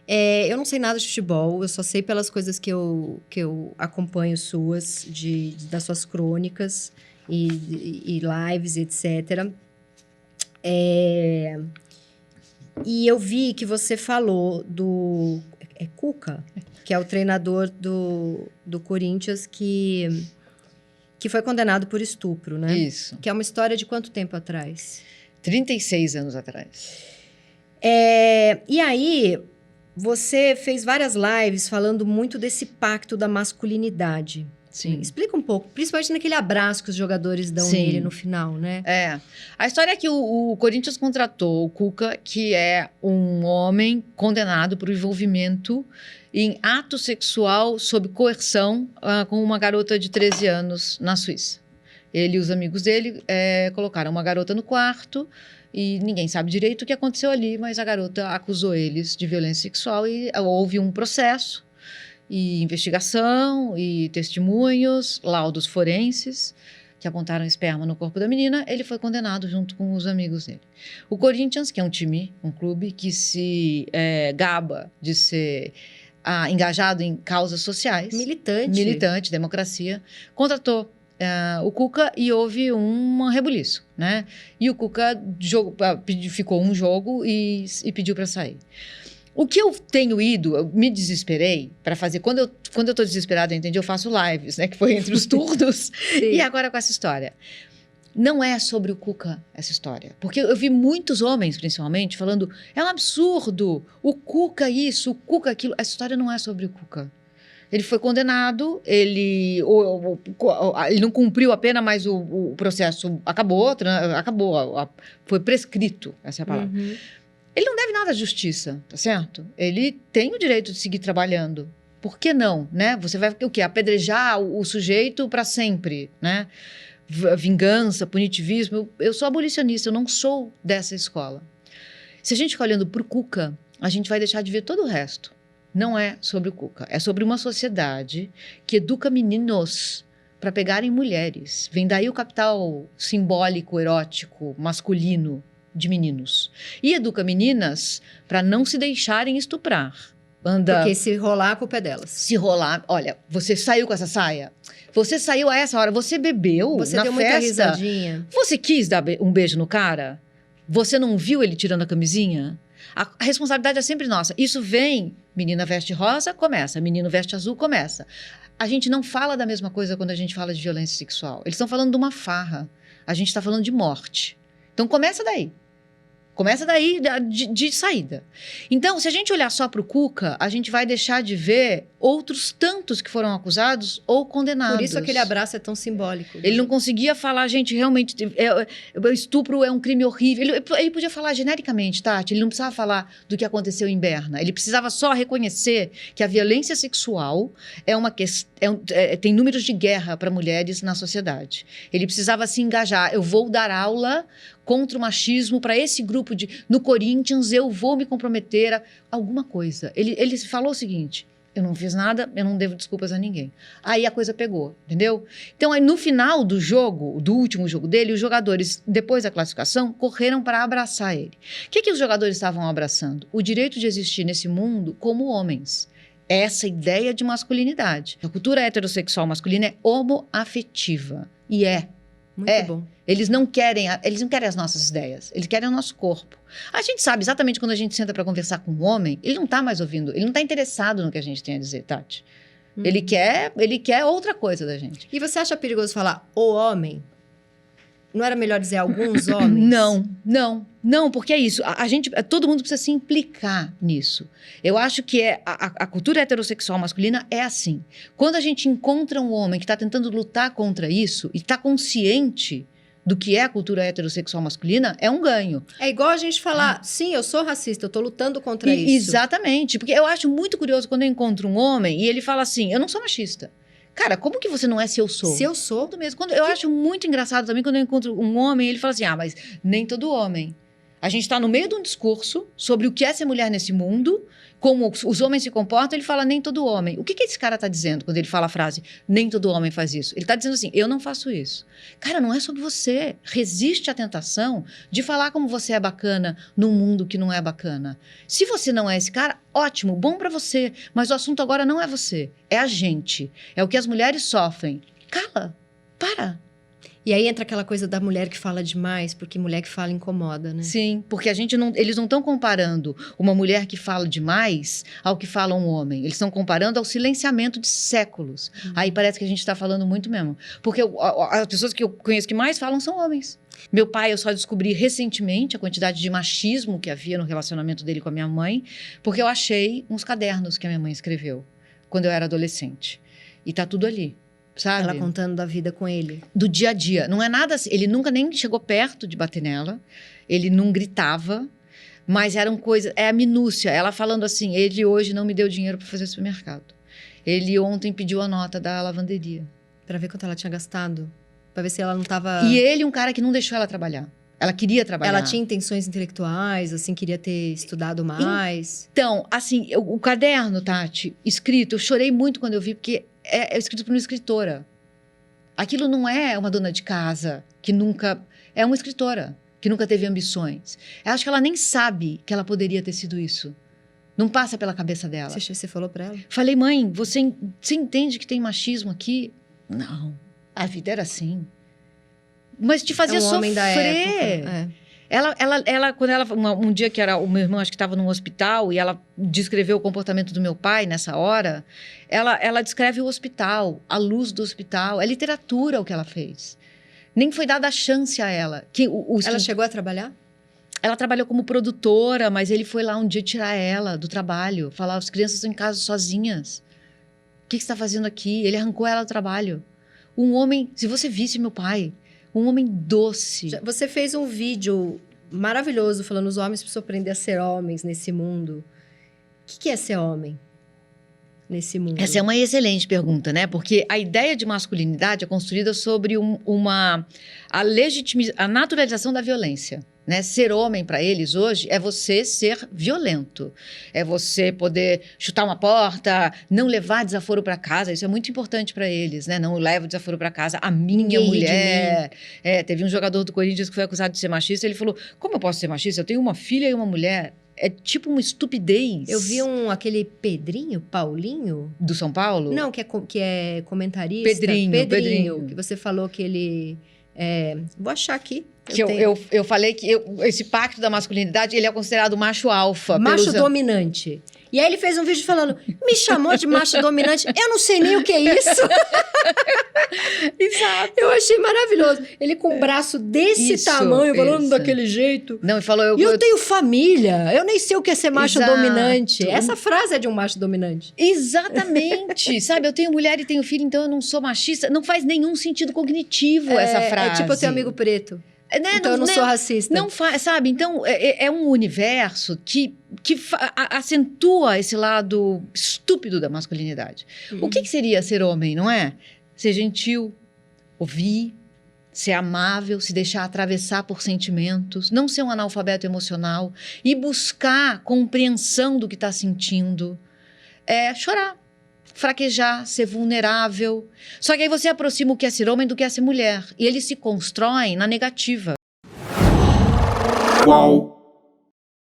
Eu não sei nada de futebol, eu só sei pelas coisas que eu acompanho suas, das suas crônicas e lives, etc. E eu vi que você falou do Cuca, que é o treinador do Corinthians, que foi condenado por estupro, né? Isso. Que é uma história de quanto tempo atrás? 36 anos atrás. E aí, você fez várias lives falando muito desse pacto da masculinidade. Sim. Explica um pouco, principalmente naquele abraço que os jogadores dão nele no final, né? A história é que o Corinthians contratou o Cuca, que é um homem condenado por envolvimento em ato sexual sob coerção com uma garota de 13 anos na Suíça. Ele e os amigos dele colocaram uma garota no quarto e ninguém sabe direito o que aconteceu ali, mas a garota acusou eles de violência sexual e houve um processo e investigação e testemunhos, laudos forenses que apontaram esperma no corpo da menina. Ele foi condenado junto com os amigos dele. O Corinthians, que é um time, um clube que se gaba de ser engajado em causas sociais. Militante, democracia. Contratou o Cuca e houve um rebuliço, né? E o Cuca ficou um jogo e pediu para sair. O que eu tenho ido, eu me desesperei para fazer. Quando eu tô desesperada, eu faço lives, né? Que foi entre os turnos. E agora com essa história. Não é sobre o Cuca essa história. Porque eu vi muitos homens, principalmente, falando: é um absurdo, o Cuca isso, o Cuca aquilo. Essa história não é sobre o Cuca. Ele foi condenado, ele não cumpriu a pena, mas o processo acabou, foi prescrito, essa é a palavra. Uhum. Ele não deve nada à justiça, tá certo? Ele tem o direito de seguir trabalhando. Por que não, né? Você vai o quê? Apedrejar o sujeito para sempre, né? Vingança, punitivismo. Eu sou abolicionista, eu não sou dessa escola. Se a gente ficar olhando pro Cuca, a gente vai deixar de ver todo o resto. Não é sobre o Cuca, é sobre uma sociedade que educa meninos para pegarem mulheres. Vem daí o capital simbólico, erótico, masculino de meninos. E educa meninas para não se deixarem estuprar. Porque se rolar, a culpa é delas. Se rolar, olha, você saiu com essa saia? Você saiu a essa hora? Você bebeu na festa? Você deu muita risadinha? Você quis dar um beijo no cara? Você não viu ele tirando a camisinha? A responsabilidade é sempre nossa. Isso vem, menina veste rosa, começa. Menino veste azul, começa. A gente não fala da mesma coisa quando a gente fala de violência sexual. Eles estão falando de uma farra. A gente está falando de morte. Então, começa daí. Começa daí de saída. Então, se a gente olhar só para o Cuca, a gente vai deixar de ver outros tantos que foram acusados ou condenados. Por isso aquele abraço é tão simbólico. Ele não conseguia falar, gente, realmente, estupro é um crime horrível. Ele podia falar genericamente, Tati, ele não precisava falar do que aconteceu em Berna. Ele precisava só reconhecer que a violência sexual tem números de guerra para mulheres na sociedade. Ele precisava se engajar. Eu vou dar aula contra o machismo para esse grupo no Corinthians, eu vou me comprometer a alguma coisa. Ele falou o seguinte: eu não fiz nada, eu não devo desculpas a ninguém. Aí a coisa pegou, entendeu? Então, aí, no final do jogo, do último jogo dele, os jogadores, depois da classificação, correram para abraçar ele. O que os jogadores estavam abraçando? O direito de existir nesse mundo como homens. Essa ideia de masculinidade. A cultura heterossexual masculina é homoafetiva. E Muito bom. Eles não querem as nossas ideias, eles querem o nosso corpo. A gente sabe exatamente quando a gente senta para conversar com um homem, ele não está mais ouvindo, ele não está interessado no que a gente tem a dizer, Tati. Ele quer outra coisa da gente. E você acha perigoso falar o homem? Não era melhor dizer alguns homens? Não, porque é isso. Todo mundo precisa se implicar nisso. Eu acho que a cultura heterossexual masculina é assim. Quando a gente encontra um homem que está tentando lutar contra isso e está consciente do que é a cultura heterossexual masculina, é um ganho. É igual a gente falar, sim, eu sou racista, eu estou lutando contra isso. Exatamente, porque eu acho muito curioso quando eu encontro um homem e ele fala assim, eu não sou machista. Cara, como que você não é se eu sou? Se eu sou? Mesmo. Eu acho muito engraçado também quando eu encontro um homem e ele fala assim, mas nem todo homem. A gente está no meio de um discurso sobre o que é ser mulher nesse mundo, como os homens se comportam, ele fala nem todo homem. O que esse cara está dizendo quando ele fala a frase nem todo homem faz isso? Ele está dizendo assim, eu não faço isso. Cara, não é sobre você. Resiste à tentação de falar como você é bacana num mundo que não é bacana. Se você não é esse cara, ótimo, bom para você. Mas o assunto agora não é você, é a gente. É o que as mulheres sofrem. Cala, para. E aí entra aquela coisa da mulher que fala demais, porque mulher que fala incomoda, né? Sim, porque eles não estão comparando uma mulher que fala demais ao que fala um homem. Eles estão comparando ao silenciamento de séculos. Aí parece que a gente está falando muito mesmo. Porque as pessoas que eu conheço que mais falam são homens. Meu pai, eu só descobri recentemente a quantidade de machismo que havia no relacionamento dele com a minha mãe, porque eu achei uns cadernos que a minha mãe escreveu quando eu era adolescente. E tá tudo ali. Sabe? Ela contando da vida com ele. Do dia a dia. Não é nada assim. Ele nunca nem chegou perto de bater nela. Ele não gritava. Mas eram coisas... É a minúcia. Ela falando assim, ele hoje não me deu dinheiro para fazer supermercado. Ele ontem pediu a nota da lavanderia. Pra ver quanto ela tinha gastado. Pra ver se ela não tava... E ele, um cara que não deixou ela trabalhar. Ela queria trabalhar. Ela tinha intenções intelectuais, assim, queria ter estudado mais. Então, assim, o caderno, Tati, escrito, eu chorei muito quando eu vi, porque é escrito por uma escritora. Aquilo não é uma dona de casa que nunca... É uma escritora que nunca teve ambições. Eu acho que ela nem sabe que ela poderia ter sido isso. Não passa pela cabeça dela. Você falou pra ela? Falei, mãe, você entende que tem machismo aqui? Não, a vida era assim. Mas te fazia sofrer. Homem da época. Um dia que era o meu irmão, acho que estava num hospital, e ela descreveu o comportamento do meu pai nessa hora, ela descreve o hospital, a luz do hospital, é literatura o que ela fez. Nem foi dada a chance a ela. Ela chegou a trabalhar? Ela trabalhou como produtora, mas ele foi lá um dia tirar ela do trabalho, falar, as crianças estão em casa sozinhas. O que você está fazendo aqui? Ele arrancou ela do trabalho. Um homem, se você visse meu pai... Um homem doce. Você fez um vídeo maravilhoso falando os homens precisam aprender a ser homens nesse mundo. O que é ser homem nesse mundo? Essa é uma excelente pergunta, né? Porque a ideia de masculinidade é construída sobre a naturalização da violência. Né? Ser homem para eles hoje é você ser violento, é você poder chutar uma porta, não levar desaforo para casa. Isso é muito importante para eles, né? Não levo desaforo para casa. A minha mulher. Teve um jogador do Corinthians que foi acusado de ser machista. Ele falou: como eu posso ser machista? Eu tenho uma filha e uma mulher. É tipo uma estupidez. Eu vi aquele Paulinho? Do São Paulo? Não, que é comentarista. Pedrinho. Que você falou que ele... vou achar aqui. Eu falei que esse pacto da masculinidade, ele é considerado macho alfa. Macho dominante. E aí ele fez um vídeo falando, me chamou de macho dominante, eu não sei nem o que é isso. Exato. Eu achei maravilhoso. Ele com o braço desse tamanho, falando daquele jeito. Não, ele falou... Eu tenho família, eu nem sei o que é ser macho dominante. Essa frase é de um macho dominante. Exatamente. Sabe, eu tenho mulher e tenho filho, então eu não sou machista. Não faz nenhum sentido cognitivo essa frase. É tipo eu tenho amigo preto. Né? Então eu não sou racista. Não faz, sabe? Então é um universo que acentua esse lado estúpido da masculinidade. O que seria ser homem, não é? Ser gentil, ouvir, ser amável, se deixar atravessar por sentimentos, não ser um analfabeto emocional e buscar compreensão do que está sentindo. Chorar. Fraquejar, ser vulnerável. Só que aí você aproxima o que é ser homem do que é ser mulher. E eles se constroem na negativa. Uau!